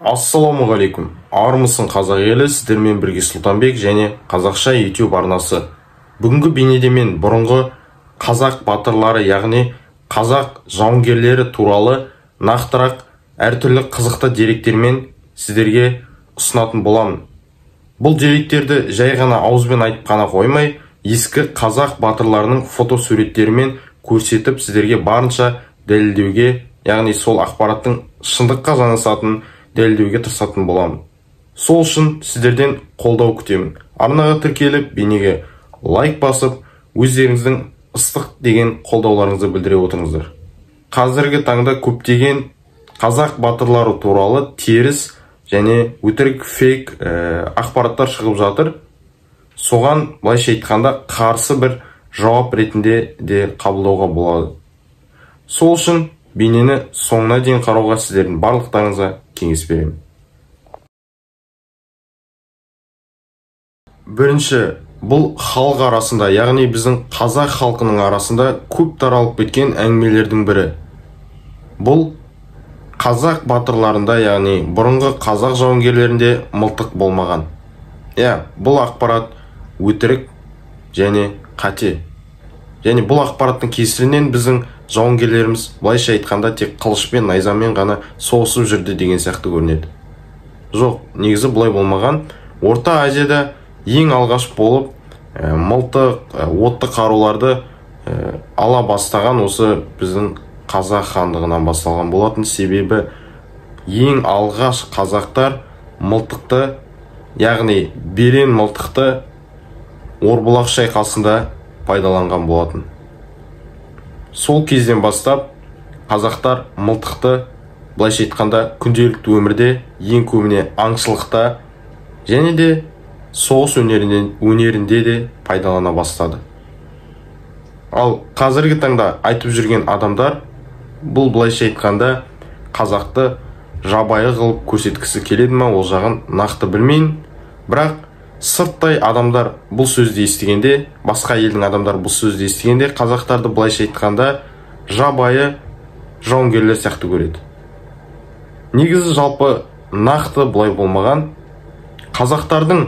Ассалаумағалейкум. Армысың қазақ елі, сіздермен бірге Сұлтанбек және қазақша YouTube арнасы. Бүгінгі бейнеде мен бұрынғы қазақ батырлары, яғни қазақ жауынгерлері туралы нақтырақ әртүрлі қызықты деректермен сіздерге ұсынатын боламын. Бұл деректерді жай ғана ауызбен айтып қана қоймай, ескі қазақ батырларының фотосуреттерімен көрсетіп сіздерге барынша дәлелдеуге, яғни сол ақпараттың шындыққа жанасатынын дәлелдеуге тырысатын боламын. Сол үшін сіздерден қолдау күтемін. Арнаға тіркеліп, бейнеге лайк басып, өздеріңіздің ыстық деген қолдауларыңызды білдіре отырыңыздар. Қазіргі таңда көптеген қазақ батырлары туралы теріс және өтірік фейк ақпараттар шығып жатыр. Соған былайша айтқанда қарсы бір жауап ретінде де қабылдауға болады. Сол үшін бейнені соңына дейін қарауға сіздердің барлықтарыңызға кеңес беремін. Бірінші, бұл халық арасында, яғни біздің қазақ халқының арасында көп таралып кеткен әңгімелердің бірі. Бұл қазақ батырларында, яғни бұрынғы қазақ жауынгерлерінде мылтық болмаған. Бұл ақпарат өтірік және қате. Және бұл ақпараттың кесірінен біздің жауынгерлеріміз былайша айтқанда тек қылышпен, найзамен ғана соғысып жүрді деген сияқты көрінеді. Жоқ, негізі бұлай болмаған. Орта Азияда ең алғаш болып мылтық, отты қаруларды ала бастаған осы біздің қазақ хандығынан басталған болатын. Себебі ең алғаш қазақтар мылтықты, яғни берен мылтықты Орбұлақ шайқасында пайдаланған болатын. Сол кезден бастап қазақтар мылтықты былайша айтқанда күнделікті өмірде ең көбіне аңшылықта және де соғыс өнерінде де пайдалана бастады. Ал қазіргі таңда айтып жүрген адамдар бұл былайша айтқанда қазақты жабайы қылып көрсеткісі келеді ме, ол жағын нақты білмеймін. Бірақ сырттай адамдар бұл сөзді естігенде, басқа елдің адамдар бұл сөзді естігенде қазақтарды былайша айтқанда жабайы жауынгерлер сияқты көреді. Негізі жалпы нақты бұлай болмаған. Қазақтардың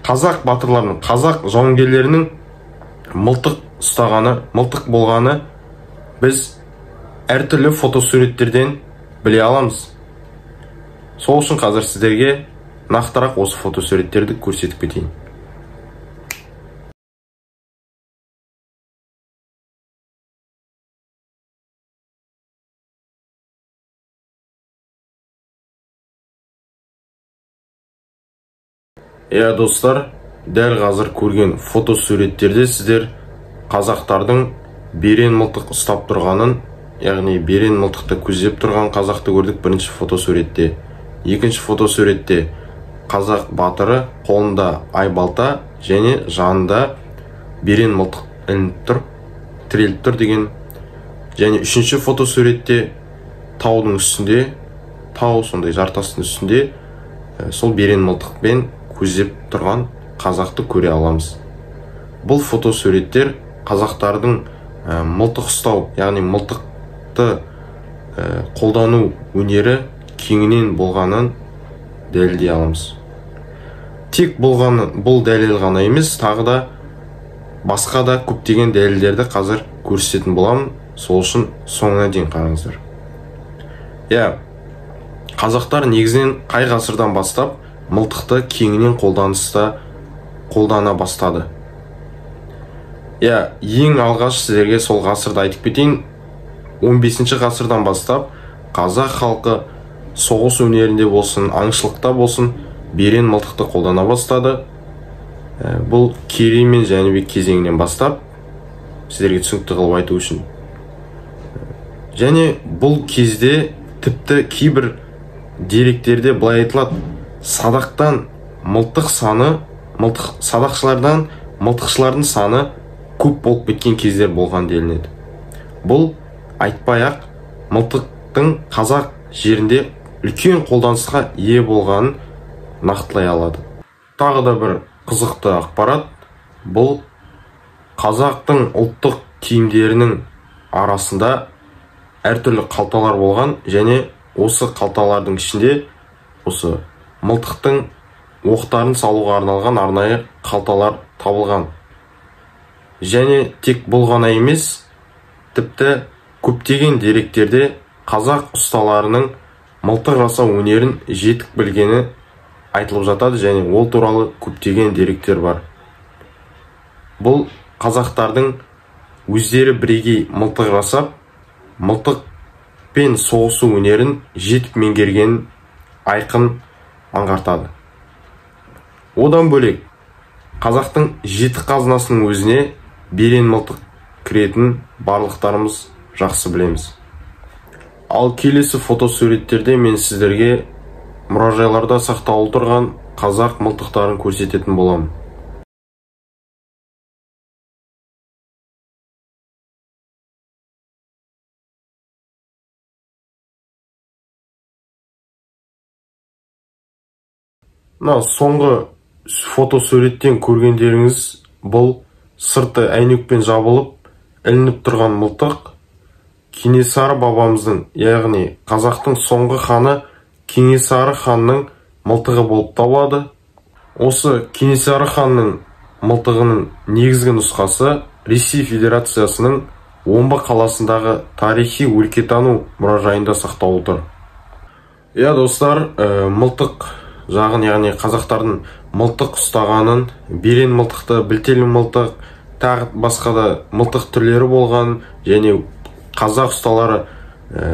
қазақ батырларының, қазақ жауынгерлерінің мылтық ұстағаны, мылтық болғаны біз әртүрлі фотосуреттерден біле аламыз. Сол үшін қазір сіздерге нақтырақ осы фотосуреттерді көрсетіп кетейін. Достар, дәл қазір көрген фотосуреттерде сіздер қазақтардың берен мылтық ұстап тұрғанын, яғни берен мылтықты көздеп тұрған қазақты көрдік бірінші фотосуретте. Екінші фотосуретте қазақ батыры қолында айбалта және жанында берен мылтық ілініп тұр, тіреліп тұр деген. Және үшінші фотосуретте таудың үстінде, тау сондай жартастың үстінде сол берен мылтықпен көздеп тұрған қазақты көре аламыз. Бұл фотосуреттер қазақтардың мылтық ұстау, яғни мылтықты қолдану өнері кеңінен болғанын дәлелдей аламыз. Тек бұл дәлел ғана емес, тағы да басқа да көптеген дәлелдерді қазір көрсететін боламын. Сол үшін соңына дейін қараңыздар. Қазақтар негізінен қай ғасырдан бастап мылтықты кеңінен қолдана бастады. Ең алғаш сіздерге сол ғасырды айтып кетейін. 15 ғасырдан бастап қазақ халқы соғыс өнерінде болсын, аңшылықта болсын, берен мылтықты қолдана бастады. Бұл Керей мен Жәнібек кезеңінен бастап, сіздерге түсінікті қылып айту үшін. Және бұл кезде тіпті кейбір деректерде былай айтылады, садақтан мылтық саны, садақшылардан мылтықшылардың саны көп болып кеткен кездер болған делінеді. Бұл айтпай-ақ мылтықтың қазақ жерінде үлкен қолданысқа ие болғанын нақтылай алады. Тағы да бір қызықты ақпарат, бұл қазақтың ұлттық киімдерінің арасында әртүрлі қалталар болған және осы қалталардың ішінде осы мылтықтың оқтарын салуға арналған арнайы қалталар табылған. Және тек бұл ғана емес, тіпті көптеген деректерде қазақ ұсталарының мылтық жасау өнерін жетік білгені айтылып жатады, және ол туралы көптеген деректер бар. Бұл қазақтардың өздері бірегей мылтық жасап, мылтықпен соғысу өнерін жетік меңгергенін айқын аңғартады. Одан бөлек, қазақтың жеті қазынасының өзіне берен мылтық кіретін барлықтарымыз жақсы білеміз. Ал келесі фотосуреттерде мен сіздерге мұражайларда сақтаулы тұрған қазақ мылтықтарын көрсететін боламын. Соңғы фотосуреттен көргендеріңіз бұл сырты әйнекпен жабылып, ілініп тұрған мылтық Кенесары бабамыздың, яғни қазақтың соңғы ханы Кенесары ханның мылтығы болып табылады. Осы Кенесары ханның мылтығының негізгі нұсқасы Ресей Федерациясының Омбы қаласындағы тарихи өлкетану мұражайында сақтаулы тұр. Достар, мылтық жағын, яғни қазақтардың мылтық ұстағанын, берен мылтықты, білтелі мылтық, тағы басқа да мылтық түрлері болған, және қазақ ұсталары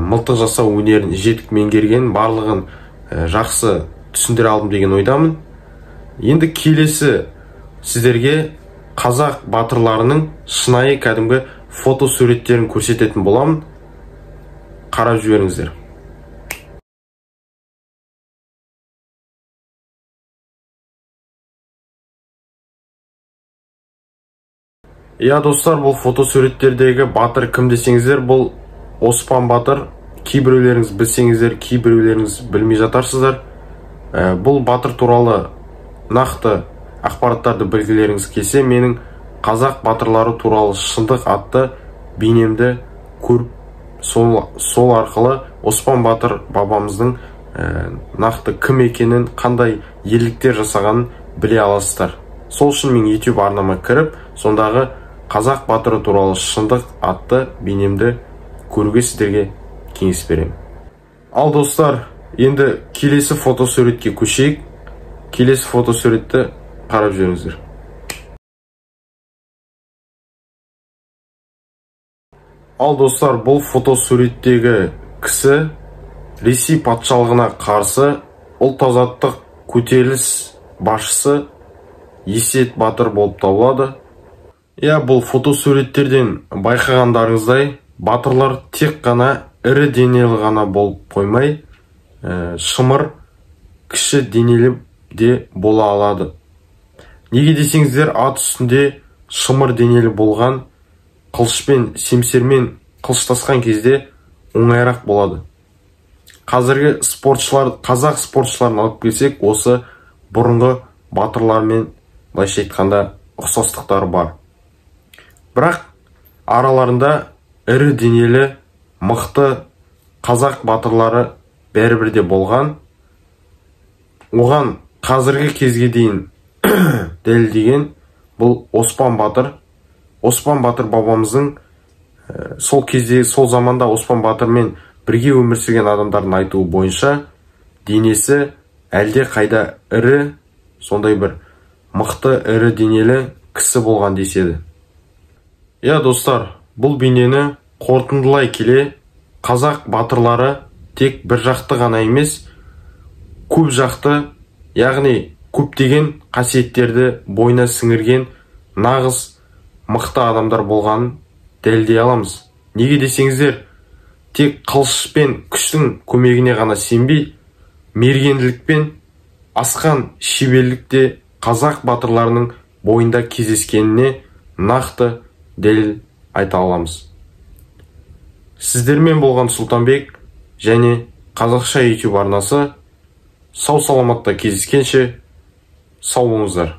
мылтық жасау өнерін жетік меңгерген барлығын жақсы түсіндіре алдым деген ойдамын. Енді келесі сіздерге қазақ батырларының шынайы кәдімгі фотосуреттерін көрсететін боламын. Қарап жіберіңіздер. Достар, бұл фотосуреттердегі батыр кім десеңіздер, бұл Оспан батыр. Кейбіреулеріңіз білсеңіздер, кейбіреулеріңіз білмей жатарсыздар. Бұл батыр туралы нақты ақпараттарды білгілеріңіз келсе, менің қазақ батырлары туралы шындық атты бейнемді көріп, сол арқылы Оспан батыр бабамыздың нақты кім екенін, қандай ерліктер жасағанын біле аласыздар. Сол үшін мен YouTube арнама кіріп, сондағы қазақ батыры туралы шындық атты бейнемді көруге сіздерге кеңес беремін. Ал достар, енді келесі фотосуретке көшейік. Келесі фотосуретті қарап жүріңіздер. Ал достар, бұл фотосуреттегі кісі Ресей патшалығына қарсы ұлт-азаттық көтеріліс басшысы Есет батыр болып табылады. Бұл фотосуреттерден байқағандарыңыздай, батырлар тек қана ірі денелі ғана болып қоймай, шымыр, кіші денелі де бола алады. Неге десеңіздер, ат үстінде шымыр денелі болған, қылышпен, семсермен қылыштасқан кезде оңайырақ болады. Қазіргі қазақ спортшыларын алып келсек, осы бұрынғы батырлармен былайша айтқанда ұқсастықтары бар. Бірақ араларында ірі денелі, мықты қазақ батырлары бәрібір де болған. Оған қазіргі кезге дейін дәлелдеген бұл Оспан батыр. Оспан батыр бабамыздың сол кезде, сол заманда Оспан батырмен бірге өмір сүрген адамдардың айтуы бойынша, денесі әлде қайда ірі, сондай бір мықты ірі денелі кісі болған деседі. Достар, бұл бейнені қорытындылай келе, қазақ батырлары тек бір жақты ғана емес, көп жақты, яғни көптеген қасиеттерді бойына сіңірген нағыз мықты адамдар болғанын дәлелдей аламыз. Неге десеңіздер, тек қылыш пен күштің көмегіне ғана сенбей, мергенділікпен асқан шеберлікте қазақ батырларының бойында кездескеніне нақты дәлел айта аламыз. Сіздермен болған Сұлтанбек және қазақша YouTube арнасы. Сау саламатта кездескенше сау болыңыздар.